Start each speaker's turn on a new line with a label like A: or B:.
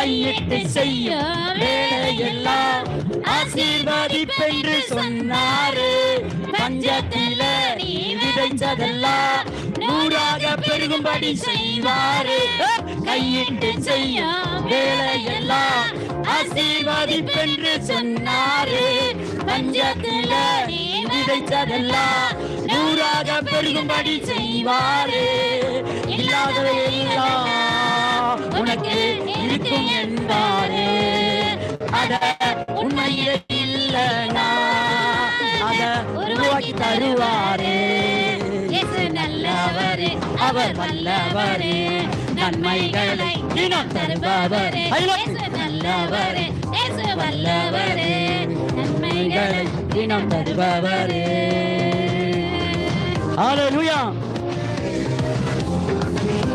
A: கையிட்டு செய்யும் வேலையெல்லாம் ஆசீர்வதிப்பென்று சொன்னாரு. பஞ்சத்தில நீ விதைச்சதெல்லாம் நூறாக பெருகும்படி செய்வாரு. கையிட்டு செய்யும் வேலையெல்லாம் ஆசீர்வதிப்பென்று சொன்னாரு. பஞ்சத்தில நீ விதைச்சதெல்லாம் நூறாக பெருகும்படி செய்வாரு. இல்லாதவையெல்லாம் உனக்கு இருக்கும் என்பாரு. அத உண்மையிலே இல்லைனா அத உருவாக்கி தருவாரு. நல்லவரே, அவர் வல்லவரே, நன்மைகளை தினம் தருபவரே. நல்லவரே, வல்லவரே, நன்மைகளை தினம் தருபவரே. ஹல்லேலூயா.